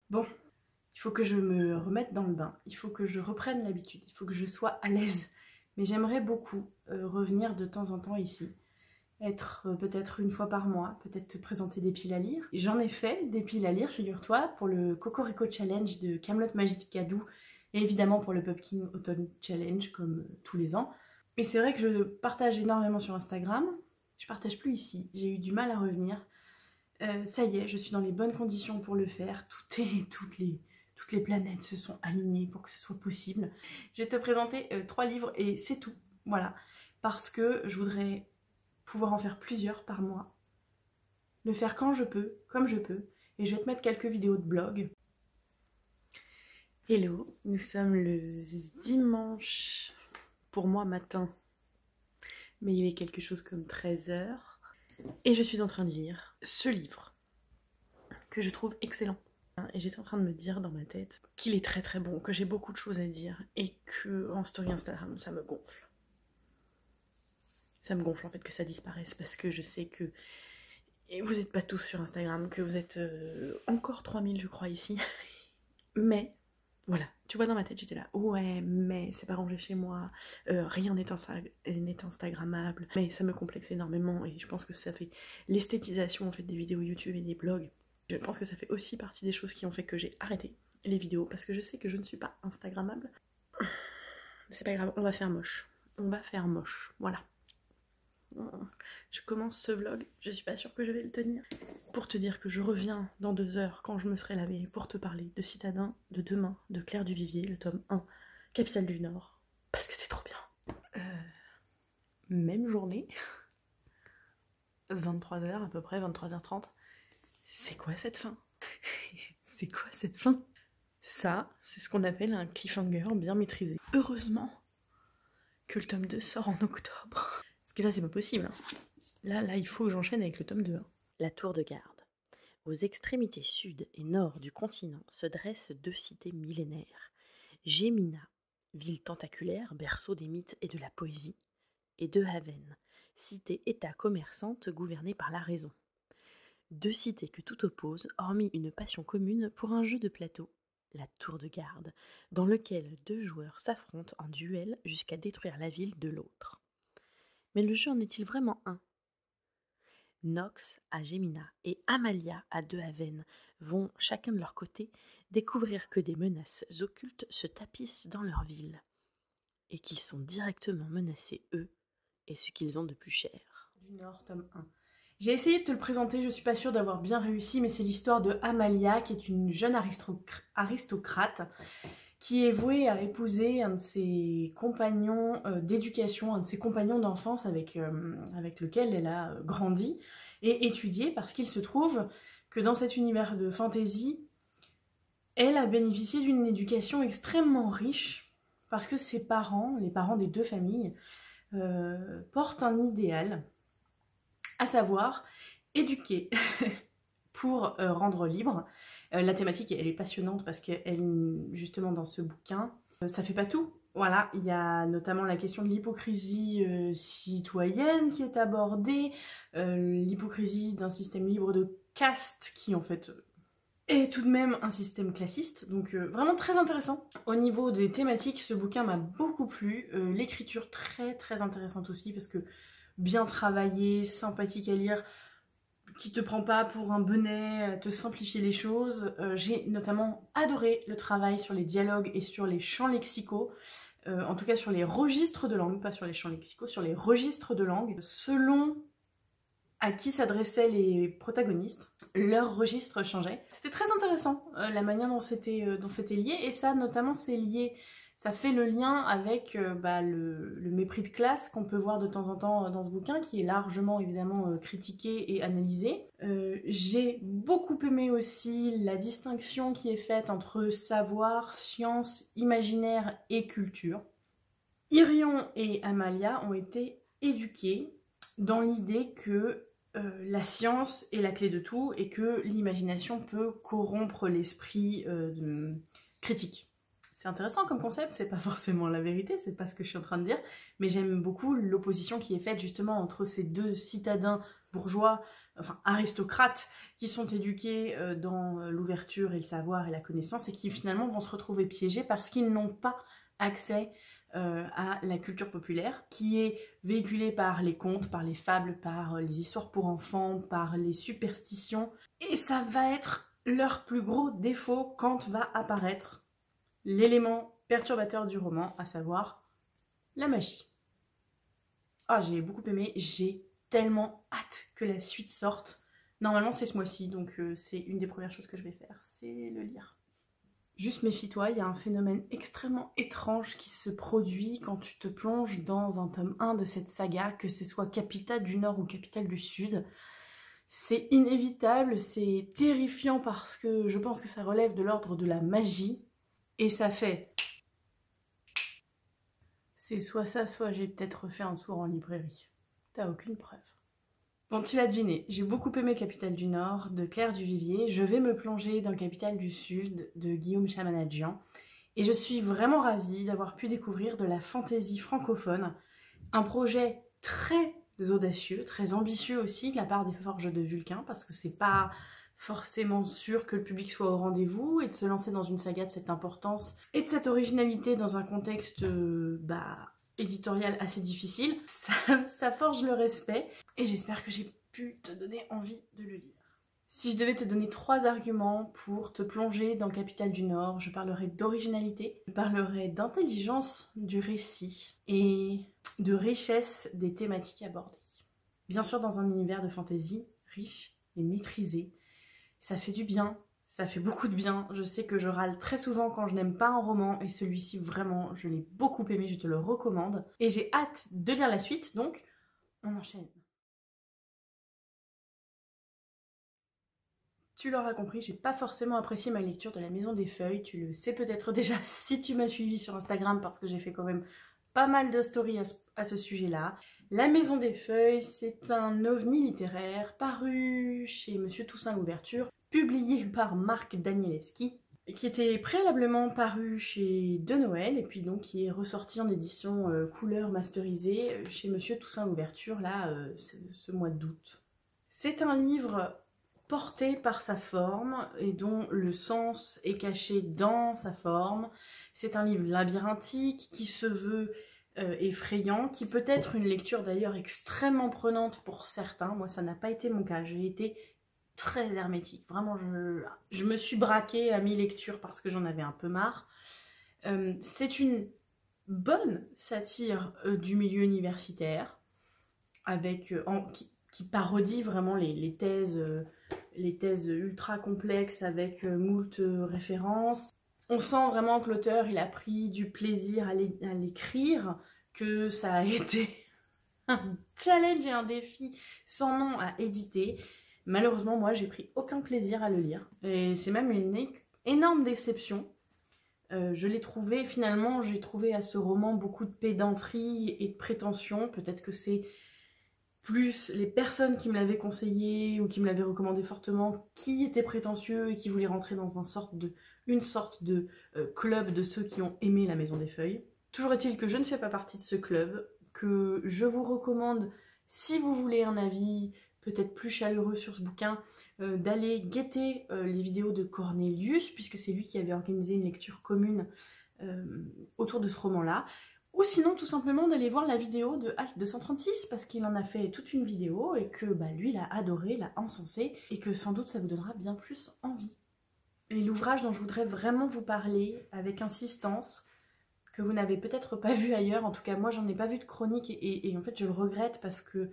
Bon, il faut que je me remette dans le bain, il faut que je reprenne l'habitude, il faut que je sois à l'aise. Mais j'aimerais beaucoup revenir de temps en temps ici, être peut-être une fois par mois, peut-être te présenter des piles à lire. J'en ai fait des piles à lire, figure-toi, pour le Cocorico Challenge de Camelot Magic Gadou, et évidemment pour le Pumpkin Autumn Challenge, comme tous les ans. Et c'est vrai que je partage énormément sur Instagram, je partage plus ici, j'ai eu du mal à revenir. Ça y est, je suis dans les bonnes conditions pour le faire, toutes les planètes se sont alignées pour que ce soit possible. Je vais te présenter 3 livres et c'est tout, voilà. Parce que je voudrais pouvoir en faire plusieurs par mois, le faire quand je peux, comme je peux, et je vais te mettre quelques vidéos de blog. Hello, nous sommes le dimanche, pour moi matin, mais il est quelque chose comme 13h, et je suis en train de lire ce livre, que je trouve excellent. Et j'étais en train de me dire dans ma tête qu'il est très très bon, que j'ai beaucoup de choses à dire, et que en story Instagram, ça me gonfle. Ça me gonfle en fait que ça disparaisse, parce que je sais que et vous n'êtes pas tous sur Instagram, que vous êtes encore 3000 je crois ici. Mais, voilà, tu vois dans ma tête j'étais là, ouais mais c'est pas rangé chez moi, rien n'est instagrammable, mais ça me complexe énormément et je pense que ça fait l'esthétisation en fait des vidéos YouTube et des blogs. Je pense que ça fait aussi partie des choses qui ont fait que j'ai arrêté les vidéos, parce que je sais que je ne suis pas instagrammable. C'est pas grave, on va faire moche. On va faire moche, voilà. Je commence ce vlog, je suis pas sûre que je vais le tenir, pour te dire que je reviens dans 2 heures quand je me serai lavée pour te parler de Citadin, de Demain, de Claire Duvivier, le tome 1, Capitale du Nord, parce que c'est trop bien. Même journée, 23h à peu près, 23h30. C'est quoi cette fin? C'est quoi cette fin? Ça, c'est ce qu'on appelle un cliffhanger bien maîtrisé. Heureusement que le tome 2 sort en octobre. Parce que là, c'est pas possible. Là, il faut que j'enchaîne avec le tome 2. La tour de garde. Aux extrémités sud et nord du continent se dressent 2 cités millénaires. Gémina, ville tentaculaire, berceau des mythes et de la poésie, et De Haven, cité-état commerçante gouvernée par la raison. 2 cités que tout oppose, hormis une passion commune pour un jeu de plateau, la tour de garde, dans lequel 2 joueurs s'affrontent en duel jusqu'à détruire la ville de l'autre. Mais le jeu en est-il vraiment un ? Nox à Gémina et Amalia à De Haven vont, chacun de leur côté, découvrir que des menaces occultes se tapissent dans leur ville, et qu'ils sont directement menacés, eux, et ce qu'ils ont de plus cher. Du Nord, tome 1. J'ai essayé de te le présenter, je suis pas sûre d'avoir bien réussi, mais c'est l'histoire de Amalia, qui est une jeune aristocrate, qui est vouée à épouser un de ses compagnons d'éducation, un de ses compagnons d'enfance avec lequel elle a grandi et étudié, parce qu'il se trouve que dans cet univers de fantasy, elle a bénéficié d'une éducation extrêmement riche, parce que ses parents, les parents des 2 familles, portent un idéal, à savoir éduquer pour rendre libre. La thématique, elle est passionnante parce qu'elle, justement, dans ce bouquin, ça fait pas tout. Voilà, il y a notamment la question de l'hypocrisie citoyenne qui est abordée, l'hypocrisie d'un système libre de caste qui, en fait, est tout de même un système classiste. Donc vraiment très intéressant. Au niveau des thématiques, ce bouquin m'a beaucoup plu. L'écriture très très intéressante aussi parce que bien travaillé, sympathique à lire, qui te prend pas pour un benet, te simplifier les choses. J'ai notamment adoré le travail sur les dialogues et sur les champs lexicaux, en tout cas sur les registres de langue, pas sur les champs lexicaux, sur les registres de langue, selon à qui s'adressaient les protagonistes, leur registre changeait. C'était très intéressant, la manière dont c'était lié, et ça notamment c'est lié, ça fait le lien avec le mépris de classe qu'on peut voir de temps en temps dans ce bouquin, qui est largement évidemment critiqué et analysé. J'ai beaucoup aimé aussi la distinction qui est faite entre savoir, science, imaginaire et culture. Irion et Amalia ont été éduqués dans l'idée que la science est la clé de tout et que l'imagination peut corrompre l'esprit critique. C'est intéressant comme concept, c'est pas forcément la vérité, c'est pas ce que je suis en train de dire, mais j'aime beaucoup l'opposition qui est faite justement entre ces deux citadins bourgeois, enfin aristocrates, qui sont éduqués dans l'ouverture et le savoir et la connaissance et qui finalement vont se retrouver piégés parce qu'ils n'ont pas accès à la culture populaire qui est véhiculée par les contes, par les fables, par les histoires pour enfants, par les superstitions, et ça va être leur plus gros défaut quand va apparaître l'élément perturbateur du roman, à savoir la magie. Ah, j'ai beaucoup aimé, j'ai tellement hâte que la suite sorte. Normalement c'est ce mois-ci, donc c'est une des premières choses que je vais faire, c'est le lire. Juste méfie-toi, il y a un phénomène extrêmement étrange qui se produit quand tu te plonges dans un tome 1 de cette saga, que ce soit Capitale du Nord ou Capitale du Sud. C'est inévitable, c'est terrifiant parce que je pense que ça relève de l'ordre de la magie. Et ça fait... C'est soit ça, soit j'ai peut-être refait un tour en librairie. T'as aucune preuve. Bon, tu l'as deviné, j'ai beaucoup aimé Capitale du Nord de Claire Duvivier. Je vais me plonger dans Capitale du Sud de Guillaume Chamanadjian. Et je suis vraiment ravie d'avoir pu découvrir de la fantaisie francophone. Un projet très audacieux, très ambitieux aussi de la part des Forges de Vulcain, parce que c'est pas forcément sûr que le public soit au rendez-vous, et de se lancer dans une saga de cette importance et de cette originalité dans un contexte éditorial assez difficile, ça forge le respect, et j'espère que j'ai pu te donner envie de le lire. Si je devais te donner 3 arguments pour te plonger dans Capitale du Nord, je parlerai d'originalité, je parlerai d'intelligence du récit et de richesse des thématiques abordées. Bien sûr dans un univers de fantaisie riche et maîtrisé, ça fait du bien, ça fait beaucoup de bien. Je sais que je râle très souvent quand je n'aime pas un roman et celui-ci vraiment je l'ai beaucoup aimé, je te le recommande. Et j'ai hâte de lire la suite, donc on enchaîne. Tu l'auras compris, j'ai pas forcément apprécié ma lecture de La Maison des Feuilles. Tu le sais peut-être déjà si tu m'as suivi sur Instagram parce que j'ai fait quand même pas mal de stories à ce sujet-là. La Maison des Feuilles, c'est un ovni littéraire paru chez Monsieur Toussaint Louverture, publié par Marc Danielewski, qui était préalablement paru chez De Noël et puis donc qui est ressorti en édition couleur masterisée chez Monsieur Toussaint Louverture là ce mois d'août. C'est un livre porté par sa forme et dont le sens est caché dans sa forme. C'est un livre labyrinthique qui se veut effrayant, qui peut être une lecture d'ailleurs extrêmement prenante pour certains. Moi ça n'a pas été mon cas, j'ai été très hermétique, vraiment je me suis braquée à mi-lecture parce que j'en avais un peu marre. C'est une bonne satire du milieu universitaire avec qui parodie vraiment les thèses ultra complexes avec moult références. On sent vraiment que l'auteur il a pris du plaisir à l'écrire, que ça a été un challenge et un défi sans nom à éditer. Malheureusement, moi, j'ai pris aucun plaisir à le lire. Et c'est même une énorme déception. Je l'ai trouvé, finalement, j'ai trouvé à ce roman beaucoup de pédanterie et de prétention. Peut-être que c'est plus les personnes qui me l'avaient conseillé ou qui me l'avaient recommandé fortement qui étaient prétentieux et qui voulaient rentrer dans une sorte de club de ceux qui ont aimé La Maison des Feuilles. Toujours est-il que je ne fais pas partie de ce club, que je vous recommande, si vous voulez un avis peut-être plus chaleureux sur ce bouquin, d'aller guetter les vidéos de Cornelius, puisque c'est lui qui avait organisé une lecture commune autour de ce roman-là. Ou sinon, tout simplement, d'aller voir la vidéo de Alt 236, parce qu'il en a fait toute une vidéo, et que lui, il a adoré, l'a encensé, et que sans doute ça vous donnera bien plus envie. Et l'ouvrage dont je voudrais vraiment vous parler, avec insistance, que vous n'avez peut-être pas vu ailleurs, en tout cas moi j'en ai pas vu de chronique, et en fait je le regrette parce que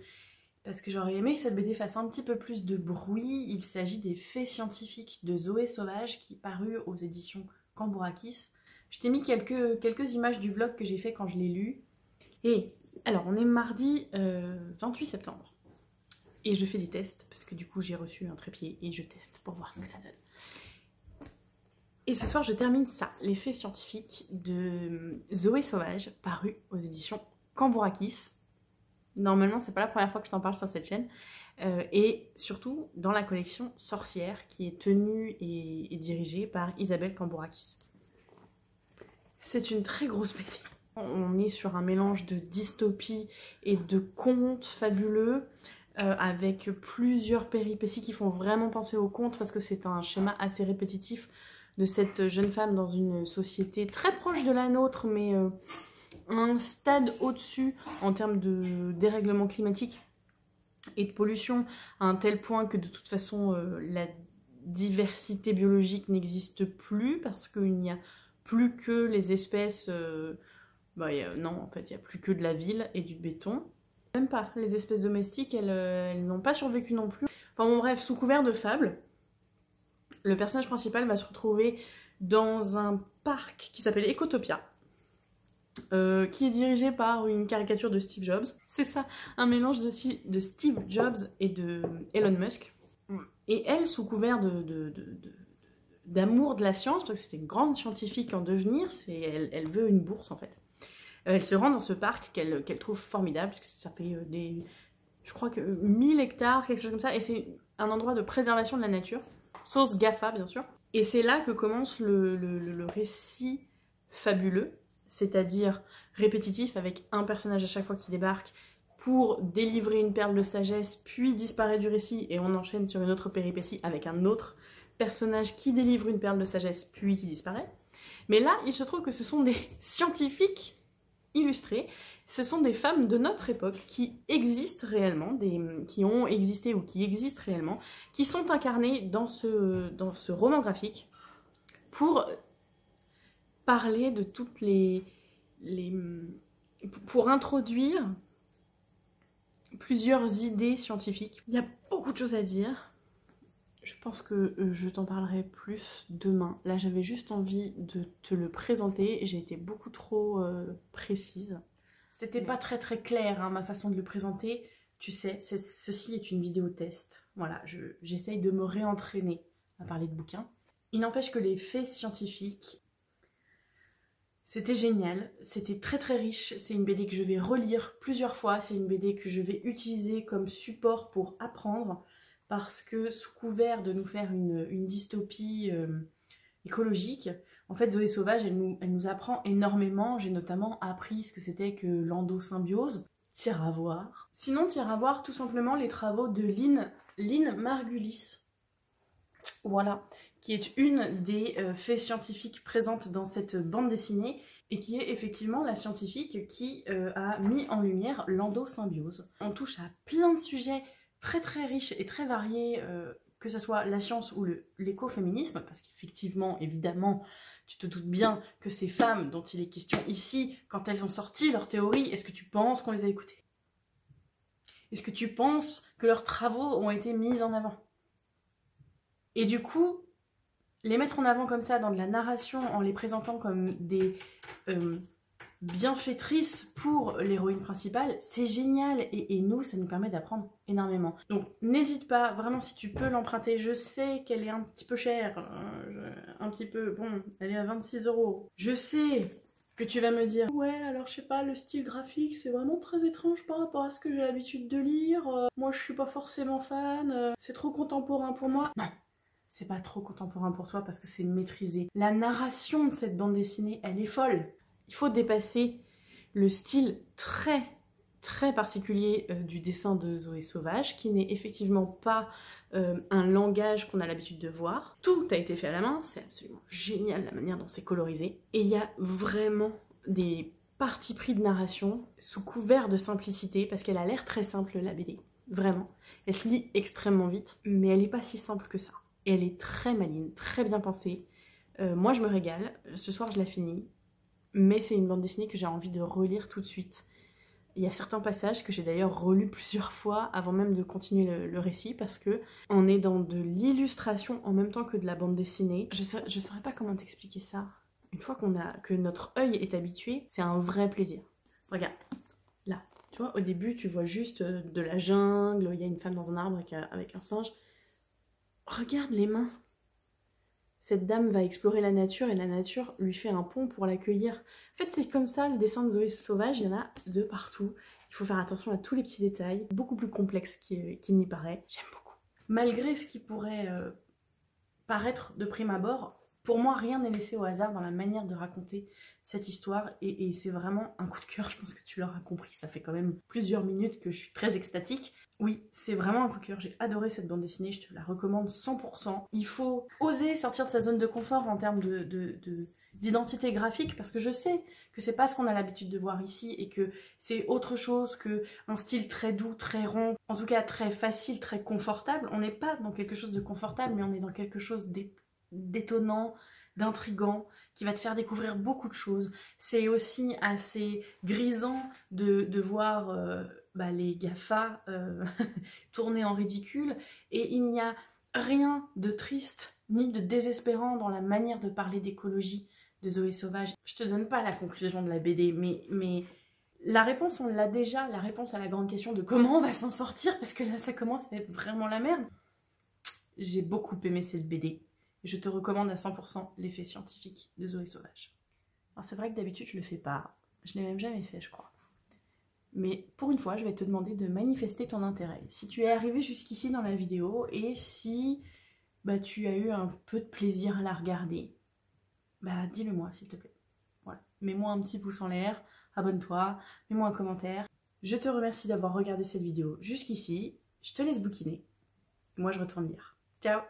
j'aurais aimé que cette BD fasse un petit peu plus de bruit. Il s'agit des Faits scientifiques de Zoé Sauvage, qui parut aux éditions Cambourakis. Je t'ai mis quelques images du vlog que j'ai fait quand je l'ai lu. Et alors, on est mardi 28 septembre. Et je fais des tests, parce que du coup, j'ai reçu un trépied et je teste pour voir ce que ça donne. Et ce soir, je termine ça, les Faits scientifiques de Zoé Sauvage, paru aux éditions Cambourakis. Normalement, c'est pas la première fois que je t'en parle sur cette chaîne. Et surtout, dans la collection Sorcière, qui est tenue et dirigée par Isabelle Cambourakis. C'est une très grosse BD. On est sur un mélange de dystopie et de contes fabuleux, avec plusieurs péripéties qui font vraiment penser aux contes, parce que c'est un schéma assez répétitif de cette jeune femme dans une société très proche de la nôtre, mais un stade au-dessus en termes de dérèglement climatique et de pollution, à un tel point que de toute façon la diversité biologique n'existe plus, parce qu'il n'y a plus que les espèces... non, en fait, il n'y a plus que de la ville et du béton. Même pas, les espèces domestiques, elles n'ont pas survécu non plus. Enfin bon, bref, sous couvert de fable, le personnage principal va se retrouver dans un parc qui s'appelle Ecotopia, qui est dirigé par une caricature de Steve Jobs. C'est ça, un mélange de Steve Jobs et de Elon Musk. Et elle, sous couvert d'amour de la science, parce que c'était une grande scientifique en devenir, elle veut une bourse en fait. Elle se rend dans ce parc qu'elle trouve formidable, parce que ça fait je crois que 1000 hectares, quelque chose comme ça, et c'est un endroit de préservation de la nature, sauce GAFA bien sûr. Et c'est là que commence le récit fabuleux, c'est-à-dire répétitif, avec un personnage à chaque fois qui débarque pour délivrer une perle de sagesse, puis disparaît du récit, et on enchaîne sur une autre péripétie avec un autre personnage qui délivre une perle de sagesse, puis qui disparaît. Mais là, il se trouve que ce sont des scientifiques illustrés, ce sont des femmes de notre époque qui existent réellement, qui ont existé ou qui existent réellement, qui sont incarnées dans ce roman graphique pour parler de toutes pour introduire plusieurs idées scientifiques. Il y a beaucoup de choses à dire. Je pense que je t'en parlerai plus demain. Là, j'avais juste envie de te le présenter. J'ai été beaucoup trop précise. C'était pas très très clair, hein, ma façon de le présenter. Tu sais, ceci est une vidéo test. Voilà, j'essaye de me réentraîner à parler de bouquins. Il n'empêche que les faits scientifiques, c'était génial. C'était très très riche. C'est une BD que je vais relire plusieurs fois. C'est une BD que je vais utiliser comme support pour apprendre. Parce que sous couvert de nous faire une dystopie écologique, en fait Zoé Sauvage, elle nous apprend énormément. J'ai notamment appris ce que c'était que l'endosymbiose. Tire à voir. Sinon, tire à voir tout simplement les travaux de Lynn Margulis. Voilà, qui est une des faits scientifiques présentes dans cette bande dessinée et qui est effectivement la scientifique qui a mis en lumière l'endosymbiose. On touche à plein de sujets très très riche et très varié, que ce soit la science ou l'écoféminisme, parce qu'effectivement, évidemment, tu te doutes bien que ces femmes dont il est question ici, quand elles ont sorti leurs théories, est-ce que tu penses qu'on les a écoutées? Est-ce que tu penses que leurs travaux ont été mis en avant? Et du coup, les mettre en avant comme ça dans de la narration, en les présentant comme des bienfaitrice pour l'héroïne principale, c'est génial et nous, ça nous permet d'apprendre énormément. Donc n'hésite pas, vraiment si tu peux l'emprunter, je sais qu'elle est un petit peu chère, un petit peu, bon, elle est à 26 €. Je sais que tu vas me dire, ouais alors je sais pas, le style graphique c'est vraiment très étrange par rapport à ce que j'ai l'habitude de lire, moi je suis pas forcément fan, c'est trop contemporain pour moi. Non, c'est pas trop contemporain pour toi parce que c'est maîtrisé. La narration de cette bande dessinée, elle est folle. Il faut dépasser le style très très particulier du dessin de Zoé Sauvage, qui n'est effectivement pas un langage qu'on a l'habitude de voir. Tout a été fait à la main, c'est absolument génial la manière dont c'est colorisé. Et il y a vraiment des partis pris de narration sous couvert de simplicité, parce qu'elle a l'air très simple la BD, vraiment. Elle se lit extrêmement vite, mais elle n'est pas si simple que ça. Et elle est très maligne, très bien pensée. Moi je me régale, ce soir je la finis. Mais c'est une bande dessinée que j'ai envie de relire tout de suite. Il y a certains passages que j'ai d'ailleurs relus plusieurs fois avant même de continuer le récit, parce que on est dans de l'illustration en même temps que de la bande dessinée. Je saurais pas comment t'expliquer ça. Une fois que notre œil est habitué, c'est un vrai plaisir. Regarde, là, tu vois, au début tu vois juste de la jungle, il y a une femme dans un arbre avec un singe. Regarde les mains. Cette dame va explorer la nature et la nature lui fait un pont pour l'accueillir. En fait, c'est comme ça, le dessin de Zoé Sauvage, il y en a de partout. Il faut faire attention à tous les petits détails, beaucoup plus complexe qu'il n'y paraît. J'aime beaucoup. Malgré ce qui pourrait paraître de prime abord Pour moi, rien n'est laissé au hasard dans la manière de raconter cette histoire et c'est vraiment un coup de cœur, je pense que tu l'auras compris, ça fait quand même plusieurs minutes que je suis très extatique. Oui, c'est vraiment un coup de cœur, j'ai adoré cette bande dessinée, je te la recommande 100%. Il faut oser sortir de sa zone de confort en termes d'identité graphique parce que je sais que c'est pas ce qu'on a l'habitude de voir ici et que c'est autre chose qu'un style très doux, très rond, en tout cas très facile, très confortable. On n'est pas dans quelque chose de confortable, mais on est dans quelque chose d'étonnant, d'intriguant, qui va te faire découvrir beaucoup de choses. C'est aussi assez grisant de voir les GAFA tourner en ridicule, et il n'y a rien de triste ni de désespérant dans la manière de parler d'écologie de Zoé Sauvage. Je te donne pas la conclusion de la BD, mais la réponse, on l'a déjà, la réponse à la grande question de comment on va s'en sortir, parce que là ça commence à être vraiment la merde. J'ai beaucoup aimé cette BD. Je te recommande à 100% l'effet scientifique de Zoé Sauvage. Alors c'est vrai que d'habitude je le fais pas, je l'ai même jamais fait je crois. Mais pour une fois je vais te demander de manifester ton intérêt. Si tu es arrivé jusqu'ici dans la vidéo et si tu as eu un peu de plaisir à la regarder, dis-le moi s'il te plaît. Voilà. Mets-moi un petit pouce en l'air, abonne-toi, mets-moi un commentaire. Je te remercie d'avoir regardé cette vidéo jusqu'ici, je te laisse bouquiner. Moi je retourne lire. Ciao!